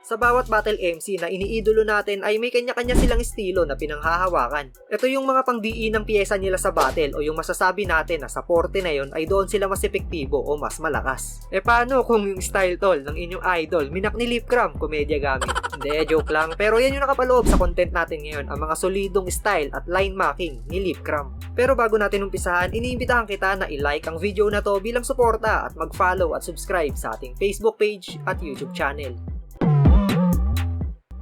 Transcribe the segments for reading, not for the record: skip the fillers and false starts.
Sa bawat battle MC na iniidolo natin ay may kanya-kanya silang estilo na pinanghahawakan. Ito yung mga pangdiin ng piyesa nila sa battle o yung masasabi natin na sa porte na yon ay doon sila mas epektibo o mas malakas. E paano kung yung style tol ng inyong idol, minak ni Lipcram, komedya gamit? Hindi, joke lang. Pero yan yung nakapaloob sa content natin ngayon, ang mga solidong style at line marking ni Lipcram. Pero bago natin umpisahan, iniimbitahan kita na i-like ang video na to bilang suporta at mag-follow at subscribe sa ating Facebook page at YouTube channel.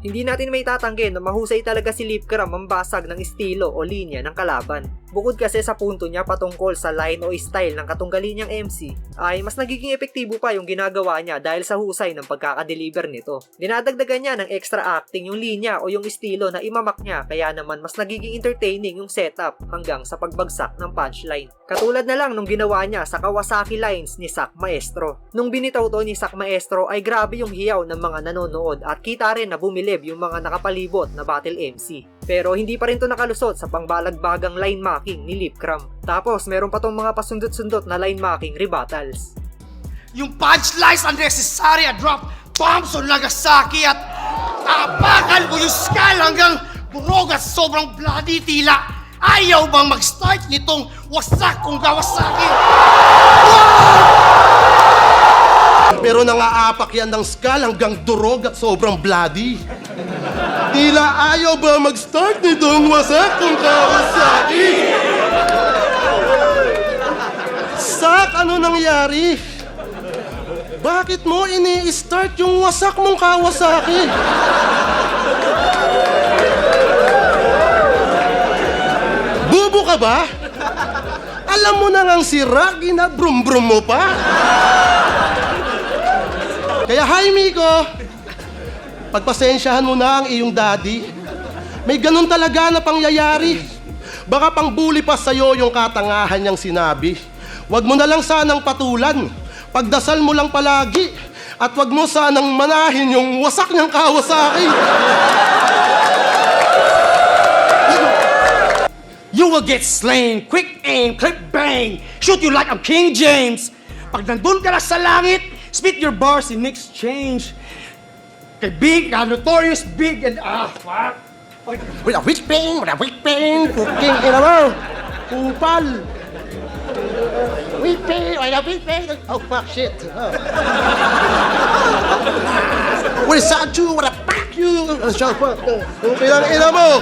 Hindi natin may tatanggi na mahusay talaga si Lipcram mambasag ng estilo o linya ng kalaban. Bukod kasi sa punto niya patungkol sa line o style ng katunggali niyang MC, ay mas nagiging epektibo pa yung ginagawa niya dahil sa husay ng pagkakadeliver nito. Dinadagdagan niya ng extra acting yung linya o yung estilo na imamak niya, kaya naman mas nagiging entertaining yung setup hanggang sa pagbagsak ng punchline. Katulad na lang nung ginawa niya sa Kawasaki lines ni Sak Maestro. Nung binitaw to ni Sak Maestro ay grabe yung hiyaw ng mga nanonood at kita rin na bumilib yung mga nakapalibot na battle MC. Pero hindi pa rin to nakalusot sa pangbalagbagang line marking ni Lipcram. Tapos meron pa tong mga pasundot-sundot na line marking rebuttals. Yung punchlines unnecessary at drop bombs on Nagasaki at apakan mo yung skull hanggang burog at sobrang bloody tila. Ayaw bang mag-start nitong wasak kong Kawasaki? Pero nangaapak yan ng skull hanggang durog at sobrang bloody. Tila ayaw ba mag-start nitong wasak kong Kawasaki? Sak, ano nangyari? Bakit mo ini-start yung wasak mong Kawasaki? Bubo ka ba? Alam mo na ngang si Rocky na brum-brum mo pa? Kaya hi Miko, pagpasensyahan mo na ang iyong daddy. May ganun talaga na pangyayari. Baka pang bully pa sa'yo yung katangahan niyang sinabi. Huwag mo na lang sanang patulan. Pagdasal mo lang palagi. At huwag mo sanang manahin yung wasak niyang Kawasaki. You will get slain. Quick aim, clip bang. Shoot you like I'm King James. Pag nandun ka na sa langit, spit your bars in exchange. Kay Big, notorious Big and fuck. With a whip bang, cooking, mo. Kupal. Whip bang, oh fuck, shit. Oh. What is that you? What a fuck you? Okay lang, mo.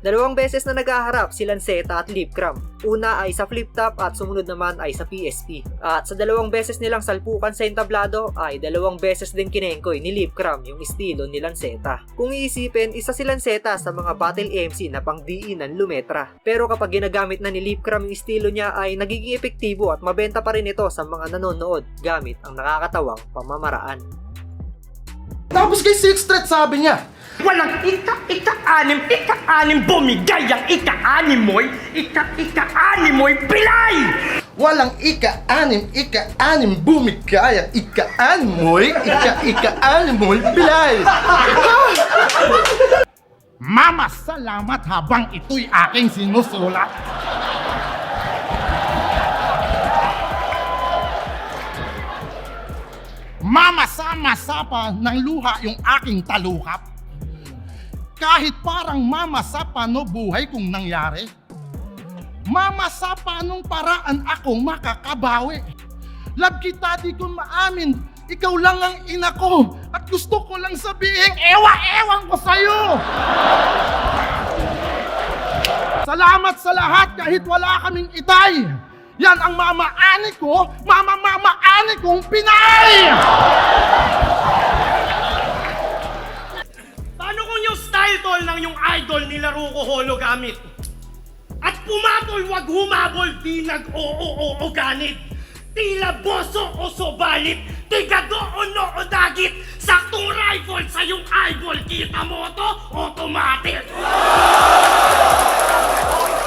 Dalawang beses na naghaharap si Lanceta at Lipcram. Una ay sa flip top at sumunod naman ay sa PSP. At sa dalawang beses nilang salpukan sa entablado ay dalawang beses din kinengkoy ni Lipcram yung estilo ni Lanceta. Kung iisipin, isa si Lanceta sa mga battle MC na pangdiinan lumetra. Pero kapag ginagamit na ni Lipcram yung estilo niya ay nagiging epektibo at mabenta pa rin ito sa mga nanonood gamit ang nakakatawang pamamaraan. Tapos kay Sixth Threat sabi niya, Walang ika-anim bumigay ang ika-anim mo'y pilay! walang ika-anim bumigay ang ika-anim mo'y bilay. Mama, salamat habang ito'y aking sinusulat. Mamasa-masa pa ng luha yung aking talukap. Kahit parang mamasa pa no buhay kung nangyari. Mamasa pa nung paraan akong makakabawi. Love kita, di ko maamin. Ikaw lang ang ina ko. At gusto ko lang sabihin, ewa-ewan ko sa'yo. Salamat sa lahat kahit wala kaming itay. Yan ang mama-ani ko, mama-mama-ani kong Pinay! Paano kung yung style tol ng yung idol nilaro ko holo gamit? At pumatol wag humabol di nag-oo-oo ganit. Tila boso o sobalit, tigado o no o dagit. Saktong rifle sa yung eyeball, kita mo to, automatic.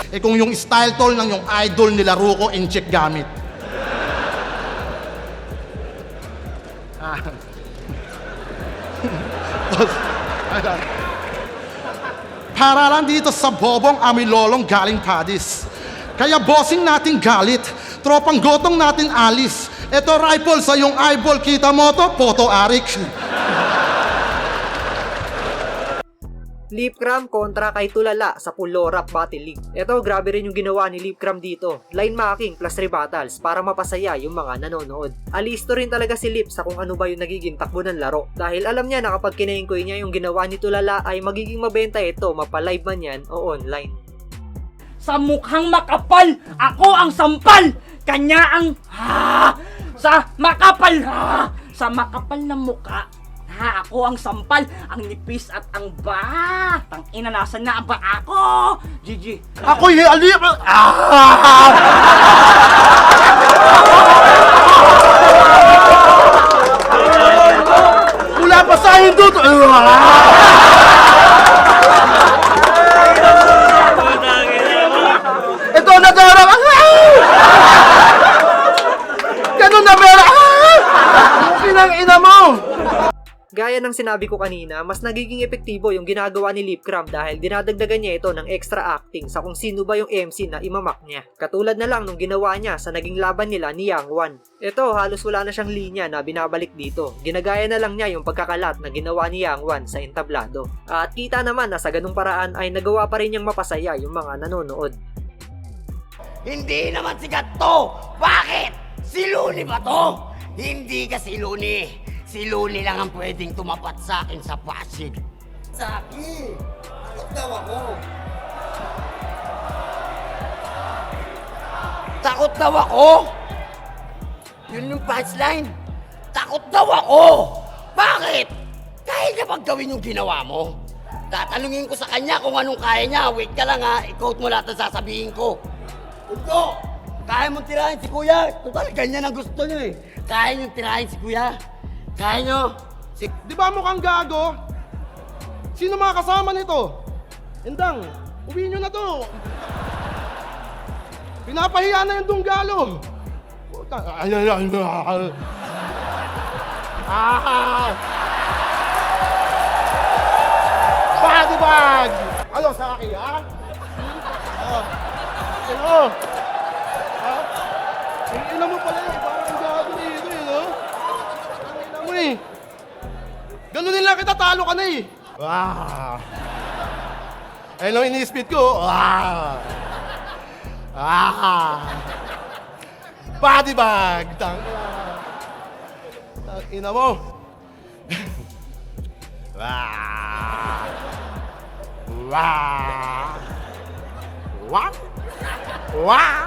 Eh kung yung style tol ng yung idol nilaro ko, in-check gamit. Para lang dito sa bobong amilolong galing Padis. Kaya bossing natin galit, tropang gotong natin alis. Eto rifle sa yung eyeball, kita mo to, photo Arik. Lipcram kontra kay Tulala sa Pulo Rap Battle League. Ito, grabe rin yung ginawa ni Lipcram dito. Line marking plus rebuttals para mapasaya yung mga nanonood. Alisto rin talaga si Lip sa kung ano ba yung nagiging takbo ng laro. Dahil alam niya na kapag kinaingkoy niya yung ginawa ni Tulala ay magiging mabenta ito, mapalive man yan o online. Sa mukhang makapal, ako ang sampal! Kanya ang sa makapal sa makapal na mukha. Ako ang sampal, ang nipis at ang tangina, nasan na ba ako? GG. Ako'y alip! Wala pa sa hindot! Ito na darang! Ganun na pera! Pinang ina mo! Gaya ng sinabi ko kanina, mas nagiging epektibo yung ginagawa ni Lipcram dahil dinadagdagan niya ito ng extra acting sa kung sino ba yung MC na imamak niya. Katulad na lang nung ginawa niya sa naging laban nila ni Yang Wan. Ito, halos wala na siyang linya na binabalik dito. Ginagaya na lang niya yung pagkakalat na ginawa ni Yang Wan sa entablado. At kita naman na sa ganung paraan ay nagawa pa rin niyang mapasaya yung mga nanonood. Hindi naman sikat to! Bakit? Si Luni ba to? Hindi ka si Luni. Si Luni lang ang pwedeng tumapat sa akin sa Pasig. Sa akin? Takot daw ako. Takot daw ako? Yun yung punchline. Takot daw ako! Bakit? Kaya niya bang gawin yung ginawa mo? Tatanungin ko sa kanya kung anong kaya niya. Wait ka lang ha, i-quote mo lahat na sasabihin ko. Ugo! Kaya mong tirahin si Kuya. Total, ganyan ang gusto niyo eh. Kaya niyong tirahin si Kuya. Kaya niyo. Di ba mukhang gago? Sino mga kasama nito? Endang, uwi nyo na to. Pinapahiya na yung dunggalo. Body bag! Ano sa akin, ha? Ano? Ha? Ang ina mo pala eh, parang ang gago dito eh, no? Ang ina mo eh. Ganunin lang kita, talo ka na eh. Wow! Ayun lang ini-speed ko. Wow! Body bag! Tangina mo. Wow! Wow! Wow! Wow!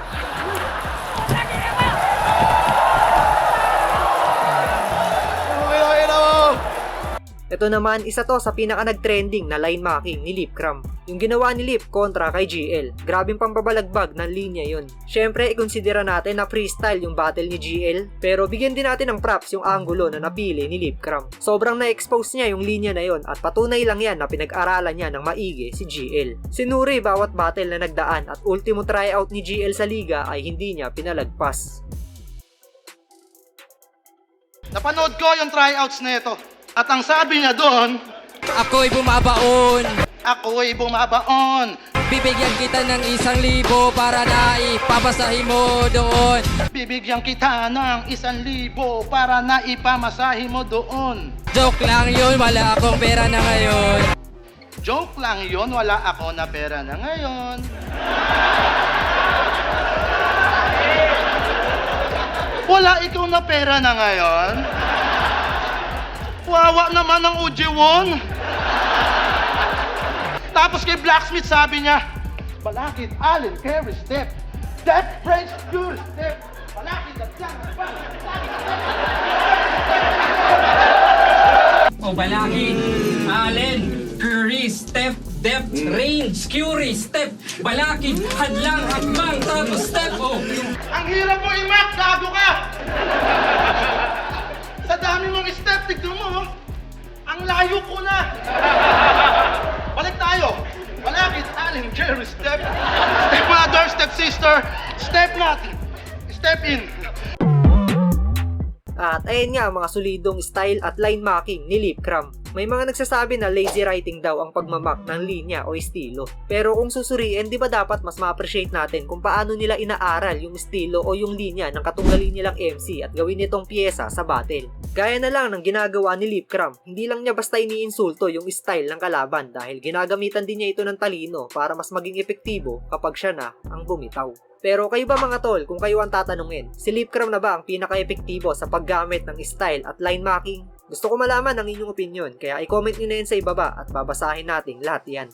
Ito naman, isa to sa pinaka nag-trending na line marking ni Lipcram. Yung ginawa ni Lip kontra kay GL. Grabing pambabalagbag ng linya yun. Syempre, ikonsidera natin na freestyle yung battle ni GL, pero bigyan din natin ng props yung angulo na napili ni Lipcram. Sobrang na-expose niya yung linya na yon at patunay lang yan na pinag-aralan niya ng maigi si GL. Sinuri bawat battle na nagdaan at ultimo tryout ni GL sa liga ay hindi niya pinalagpas. Napanood ko yung tryouts na ito. At ang sabi niya doon, Ako'y bumabaon, ako'y bumabaon. bibigyan kita ng 1,000 para na ipapasahin mo doon. Bibigyan kita ng 1,000 para na ipamasahe mo doon. Joke lang yun, wala akong pera na ngayon. Joke lang yon, wala ako na pera na ngayon. Wala ikaw na pera na ngayon? Wawa naman ang Ujewon. Tapos kay Blacksmith sabi niya, Balakid, Allen, Carry, Step, That French Pure Step, Balakid, O Balakid, Allen, Curry, Step, Depth, Range, Curie, Step, Balakid, Hadlang, Hakbang, tapos Step, Ang hirap mo i-map, gago ka! Sa dami mong step, tignan mo, oh. Ang layo ko na! Balik tayo! Balakid, Allen, Jerry, step! Step mother, step sister, step natin! Step in! At ayun nga mga solidong style at line marking ni Lipcram. May mga nagsasabi na lazy writing daw ang pagmamak ng linya o estilo. Pero kung susuriin, di ba dapat mas ma-appreciate natin kung paano nila inaaral yung estilo o yung linya ng katunggali nilang MC at gawin itong pyesa sa battle. Gaya na lang ng ginagawa ni Lipcram, hindi lang niya basta iniinsulto yung style ng kalaban dahil ginagamitan din niya ito ng talino para mas maging epektibo kapag siya na ang bumitaw. Pero kayo ba mga tol, kung kayo ang tatanungin, si Lipcram na ba ang pinaka-epektibo sa paggamit ng style at line marking? Gusto ko malaman ang inyong opinion, kaya i-comment nyo na yan sa ibaba at babasahin natin lahat yan.